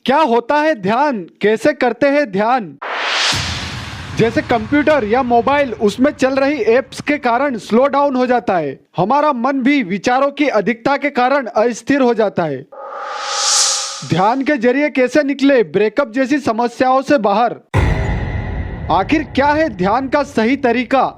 क्या होता है ध्यान, कैसे करते हैं ध्यान। जैसे कंप्यूटर या मोबाइल, उसमें चल रही एप्स के कारण स्लो डाउन हो जाता है। हमारा मन भी विचारों की अधिकता के कारण अस्थिर हो जाता है। ध्यान के जरिए कैसे निकले ब्रेकअप जैसी समस्याओं से बाहर। आखिर क्या है ध्यान का सही तरीका।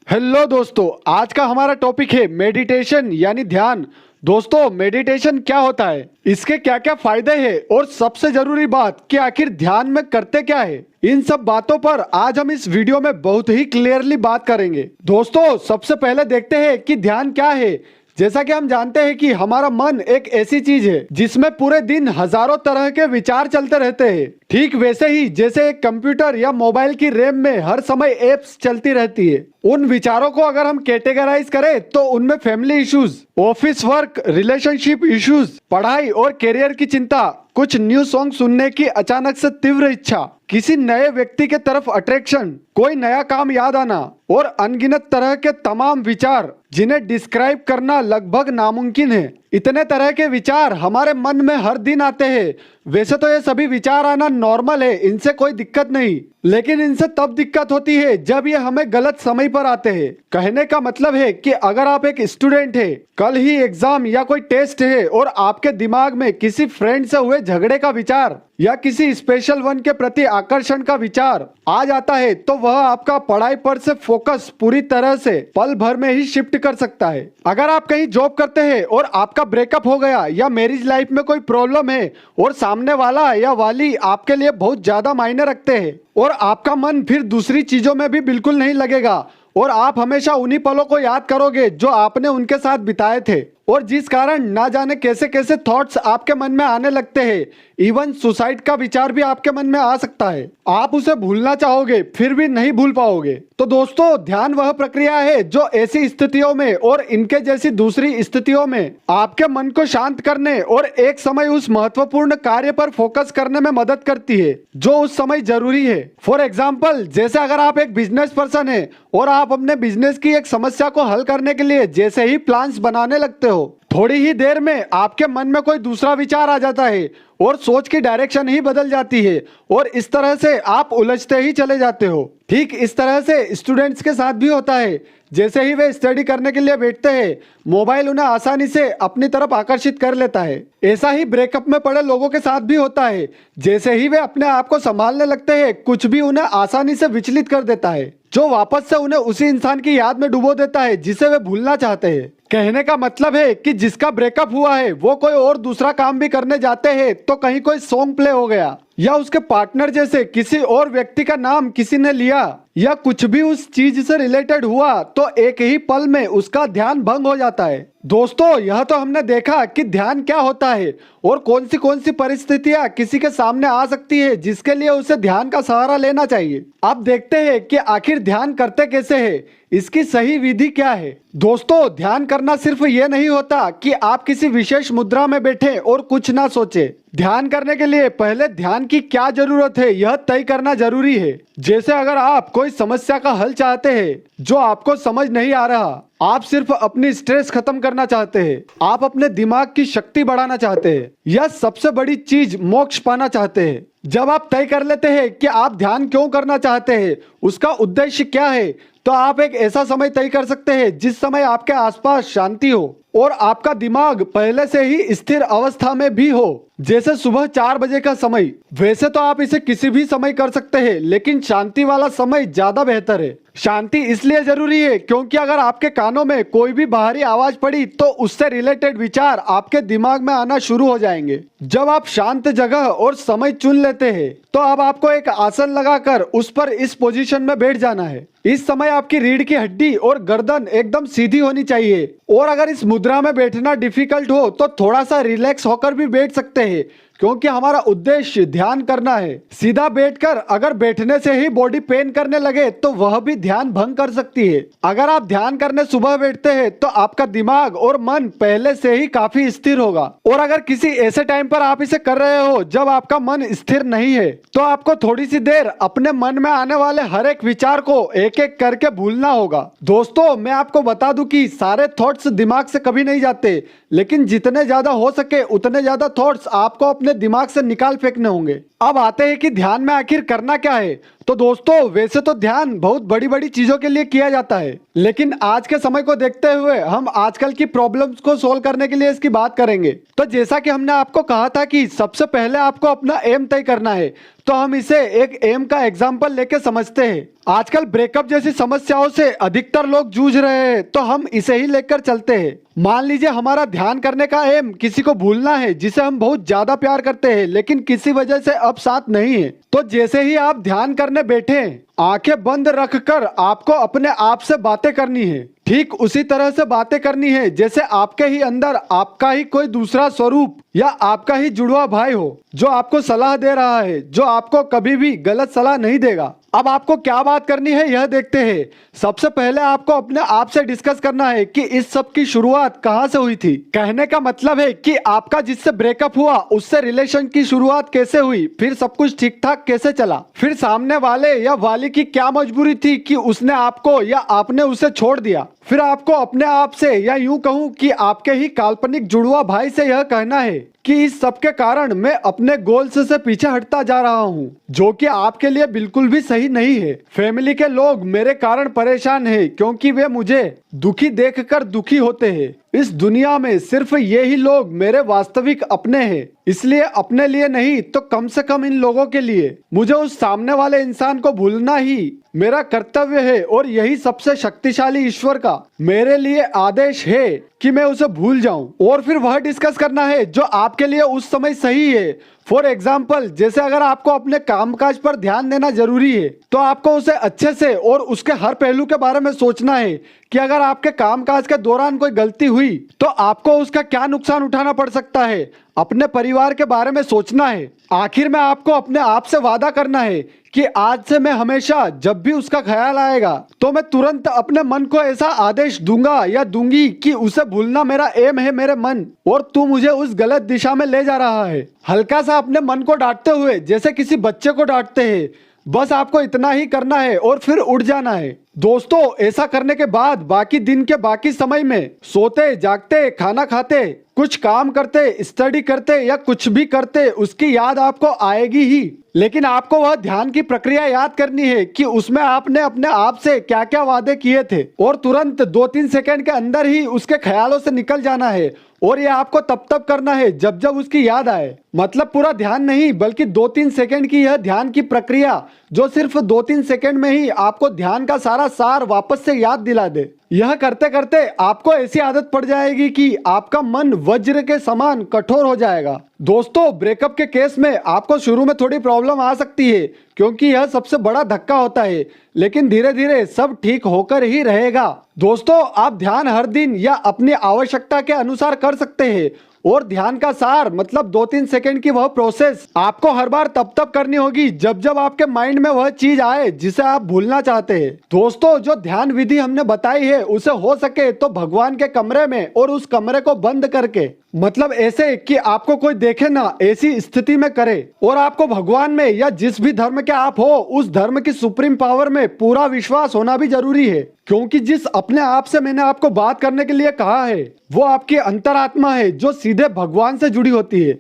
हेलो दोस्तों, आज का हमारा टॉपिक है मेडिटेशन यानी ध्यान। दोस्तों, मेडिटेशन क्या होता है, इसके क्या क्या फायदे हैं और सबसे जरूरी बात कि आखिर ध्यान में करते क्या है, इन सब बातों पर आज हम इस वीडियो में बहुत ही क्लियरली बात करेंगे। दोस्तों, सबसे पहले देखते हैं कि ध्यान क्या है। जैसा कि हम जानते हैं कि हमारा मन एक ऐसी चीज है जिसमें पूरे दिन हजारों तरह के विचार चलते रहते हैं। ठीक वैसे ही जैसे एक कंप्यूटर या मोबाइल की रैम में हर समय एप्स चलती रहती है। उन विचारों को अगर हम कैटेगराइज करें तो उनमें family issues, office work, relationship issues, पढ़ाई और करियर की चिंता, कुछ न्यू सॉन्ग सुनने की अचानक से तीव्र इच्छा, किसी नए व्यक्ति के तरफ अट्रैक्शन, कोई नया काम याद आना और अनगिनत तरह के तमाम विचार जिन्हें डिस्क्राइब करना लगभग नामुमकिन है। इतने तरह के विचार हमारे मन में हर दिन आते हैं। वैसे तो ये सभी विचार आना नॉर्मल है, इनसे कोई दिक्कत नहीं, लेकिन इनसे तब दिक्कत होती है जब ये हमें गलत समय पर आते हैं। कहने का मतलब है कि अगर आप एक स्टूडेंट है, कल ही एग्जाम या कोई टेस्ट है और आपके दिमाग में किसी फ्रेंड से हुए झगड़े का विचार या किसी स्पेशल वन के प्रति आकर्षण का विचार आ जाता है, तो वह आपका पढ़ाई पर से फोकस पूरी तरह से पल भर में ही शिफ्ट कर सकता है। अगर आप कहीं जॉब करते हैं और आपका ब्रेकअप हो गया या मैरिज लाइफ में कोई प्रॉब्लम है और सामने वाला या वाली आपके लिए बहुत ज्यादा मायने रखते हैं और आपका मन फिर दूसरी चीजों में भी बिल्कुल नहीं लगेगा और आप हमेशा उन्हीं पलों को याद करोगे जो आपने उनके साथ बिताए थे और जिस कारण ना जाने कैसे कैसे थॉट्स आपके मन में आने लगते हैं। इवन सुसाइड का विचार भी आपके मन में आ सकता है। आप उसे भूलना चाहोगे फिर भी नहीं भूल पाओगे। तो दोस्तों, ध्यान वह प्रक्रिया है जो ऐसी स्थितियों में और इनके जैसी दूसरी स्थितियों में आपके मन को शांत करने और एक समय उस महत्वपूर्ण कार्य पर फोकस करने में मदद करती है जो उस समय जरूरी है। फॉर एग्जाम्पल, जैसे अगर आप एक बिजनेस पर्सन है और आप अपने बिजनेस की एक समस्या को हल करने के लिए जैसे ही प्लान्स बनाने लगते हो, थोड़ी ही देर में आपके मन में कोई दूसरा विचार आ जाता है और सोच की डायरेक्शन ही बदल जाती है और इस तरह से आप उलझते ही चले जाते हो। ठीक इस तरह से स्टूडेंट्स के साथ भी होता है। जैसे ही वे स्टडी करने के लिए बैठते हैं, मोबाइल उन्हें आसानी से अपनी तरफ आकर्षित कर लेता है। ऐसा ही ब्रेकअप में पड़े लोगों के साथ भी होता है। जैसे ही वे अपने आप को संभालने लगते हैं, कुछ भी उन्हें आसानी से विचलित कर देता है जो वापस से उन्हें उसी इंसान की याद में डुबो देता है जिसे वे भूलना चाहते हैं। कहने का मतलब है कि जिसका ब्रेकअप हुआ है वो कोई और दूसरा काम भी करने जाते हैं तो कहीं कोई सॉन्ग प्ले हो गया या उसके पार्टनर जैसे किसी और व्यक्ति का नाम किसी ने लिया या कुछ भी उस चीज से रिलेटेड हुआ तो एक ही पल में उसका ध्यान भंग हो जाता है। दोस्तों, यह तो हमने देखा कि ध्यान क्या होता है और कौन सी परिस्थितियां किसी के सामने आ सकती है जिसके लिए उसे ध्यान का सहारा लेना चाहिए। अब देखते हैं कि आखिर ध्यान करते कैसे है, इसकी सही विधि क्या है। दोस्तों, ध्यान करना सिर्फ ये नहीं होता कि आप किसी विशेष मुद्रा में बैठे और कुछ ना सोचे। ध्यान करने के लिए पहले ध्यान की क्या जरूरत है यह तय करना जरूरी है। जैसे अगर आप कोई समस्या का हल चाहते हैं जो आपको समझ नहीं आ रहा, आप सिर्फ अपनी स्ट्रेस खत्म करना चाहते हैं, आप अपने दिमाग की शक्ति बढ़ाना चाहते हैं या सबसे बड़ी चीज मोक्ष पाना चाहते हैं, जब आप तय कर लेते हैं कि आप ध्यान क्यों करना चाहते हैं, उसका उद्देश्य क्या है, तो आप एक ऐसा समय तय कर सकते हैं जिस समय आपके आसपास शांति हो और आपका दिमाग पहले से ही स्थिर अवस्था में भी हो। जैसे सुबह 4 बजे का समय। वैसे तो आप इसे किसी भी समय कर सकते हैं, लेकिन शांति वाला समय ज्यादा बेहतर है। शांति इसलिए जरूरी है क्योंकि अगर आपके कानों में कोई भी बाहरी आवाज पड़ी तो उससे रिलेटेड विचार आपके दिमाग में आना शुरू हो जाएंगे। जब आप शांत जगह और समय चुन लेते हैं तो अब आपको एक आसन लगाकर उस पर इस पोजीशन में बैठ जाना है। इस समय आपकी रीढ़ की हड्डी और गर्दन एकदम सीधी होनी चाहिए और अगर इस मुद्रा में बैठना डिफिकल्ट हो तो थोड़ा सा रिलैक्स होकर भी बैठ सकते हैं क्योंकि हमारा उद्देश्य ध्यान करना है। सीधा बैठकर अगर बैठने से ही बॉडी पेन करने लगे तो वह भी ध्यान भंग कर सकती है। अगर आप ध्यान करने सुबह बैठते हैं तो आपका दिमाग और मन पहले से ही काफी स्थिर होगा, और अगर किसी ऐसे टाइम पर आप इसे कर रहे हो जब आपका मन स्थिर नहीं है तो आपको थोड़ी सी देर अपने मन में आने वाले हर एक विचार को एक एक करके भूलना होगा। दोस्तों, मैं आपको बता दूं कि सारे थॉट्स दिमाग से कभी नहीं जाते, लेकिन जितने ज्यादा हो सके उतने ज्यादा थॉट्स आपको अपने दिमाग से निकाल फेंकने होंगे। अब आते हैं कि ध्यान में आखिर करना क्या है। तो दोस्तों, वैसे तो ध्यान बहुत बड़ी बड़ी चीजों के लिए किया जाता है, लेकिन आज के समय को देखते हुए हम आजकल की प्रॉब्लम्स को सोल्व करने के लिए इसकी बात करेंगे। तो जैसा कि हमने आपको कहा था कि सबसे पहले आपको अपना एम तय करना है, तो हम इसे एक एम का एग्जाम्पल लेके समझते हैं। आजकल ब्रेकअप जैसी समस्याओं से अधिकतर लोग जूझ रहे हैं, तो हम इसे ही लेकर चलते हैं। मान लीजिए हमारा ध्यान करने का एम किसी को भूलना है जिसे हम बहुत ज्यादा प्यार करते हैं, लेकिन किसी वजह से अब साथ नहीं है। तो जैसे ही आप ध्यान करने बैठे, आंखें बंद रखकर आपको अपने आप से बातें करनी है। ठीक उसी तरह से बातें करनी है जैसे आपके ही अंदर आपका ही कोई दूसरा स्वरूप या आपका ही जुड़वा भाई हो, जो आपको सलाह दे रहा है, जो आपको कभी भी गलत सलाह नहीं देगा। अब आपको क्या बात करनी है यह देखते हैं। सबसे पहले आपको अपने आप से डिस्कस करना है कि इस सब की शुरुआत कहां से हुई थी। कहने का मतलब है कि आपका जिससे ब्रेकअप हुआ उससे रिलेशन की शुरुआत कैसे हुई, फिर सब कुछ ठीक ठाक कैसे चला, फिर सामने वाले या वाली की क्या मजबूरी थी कि उसने आपको या आपने उसे छोड़ दिया। फिर आपको अपने आप से या यूं कहूं कि आपके ही काल्पनिक जुड़वा भाई से यह कहना है कि इस सब के कारण मैं अपने गोल्स से पीछे हटता जा रहा हूं, जो कि आपके लिए बिल्कुल भी सही नहीं है। फैमिली के लोग मेरे कारण परेशान हैं क्योंकि वे मुझे दुखी देखकर दुखी होते हैं। इस दुनिया में सिर्फ ये ही लोग मेरे वास्तविक अपने हैं, इसलिए अपने लिए नहीं तो कम से कम इन लोगों के लिए मुझे उस सामने वाले इंसान को भूलना ही मेरा कर्तव्य है, और यही सबसे शक्तिशाली ईश्वर का मेरे लिए आदेश है कि मैं उसे भूल जाऊं। और फिर वह डिस्कस करना है जो आपके लिए उस समय सही है। फॉर एग्जाम्पल, जैसे अगर आपको अपने कामकाज पर ध्यान देना जरूरी है तो आपको उसे अच्छे से और उसके हर पहलू के बारे में सोचना है कि अगर आपके कामकाज के दौरान कोई गलती हुई तो आपको उसका क्या नुकसान उठाना पड़ सकता है। अपने परिवार के बारे में सोचना है। आखिर में आपको अपने आप से वादा करना है कि आज से मैं हमेशा जब भी उसका ख्याल आएगा तो मैं तुरंत अपने मन को ऐसा आदेश दूंगा या दूंगी कि उसे भूलना मेरा एम है मेरे मन, और तू मुझे उस गलत दिशा में ले जा रहा है। हल्का सा अपने मन को डांटते हुए, जैसे किसी बच्चे को डांटते हैं। बस आपको इतना ही करना है और फिर उठ जाना है। दोस्तों, ऐसा करने के बाद बाकी दिन के बाकी समय में सोते जागते, खाना खाते, कुछ काम करते, स्टडी करते या कुछ भी करते, उसकी याद आपको आएगी ही, लेकिन आपको वह ध्यान की प्रक्रिया याद करनी है कि उसमें आपने अपने आप से क्या क्या वादे किए थे, और तुरंत 2-3 सेकंड के अंदर ही उसके ख्यालों से निकल जाना है। और ये आपको तब करना है जब जब उसकी याद आए। मतलब पूरा ध्यान नहीं, बल्कि 2-3 सेकंड की यह ध्यान की प्रक्रिया जो सिर्फ 2-3 सेकंड में ही आपको ध्यान का सारा सार वापस से याद दिला दे। यह करते करते आपको ऐसी आदत पड़ जाएगी कि आपका मन वज्र के समान कठोर हो जाएगा। दोस्तों, ब्रेकअप के केस में आपको शुरू में थोड़ी प्रॉब्लम आ सकती है क्योंकि यह सबसे बड़ा धक्का होता है, लेकिन धीरे धीरे सब ठीक होकर ही रहेगा। दोस्तों, आप ध्यान हर दिन या अपनी आवश्यकता के अनुसार कर सकते हैं, और ध्यान का सार मतलब 2-3 सेकंड की वह प्रोसेस आपको हर बार तब करनी होगी जब जब आपके माइंड में वह चीज आए जिसे आप भूलना चाहते हैं। दोस्तों, जो ध्यान विधि हमने बताई है उसे हो सके तो भगवान के कमरे में और उस कमरे को बंद करके, मतलब ऐसे कि आपको कोई देखे ना, ऐसी स्थिति में करे। और आपको भगवान में या जिस भी धर्म के आप हो उस धर्म की सुप्रीम पावर में पूरा विश्वास होना भी जरूरी है, क्योंकि जिस अपने आप से मैंने आपको बात करने के लिए कहा है वो आपकी अंतरात्मा है जो सीधे भगवान से जुड़ी होती है।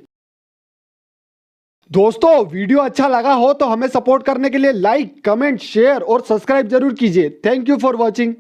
दोस्तों, वीडियो अच्छा लगा हो तो हमें सपोर्ट करने के लिए लाइक, कमेंट, शेयर और सब्सक्राइब जरूर कीजिए। Thank you for watching.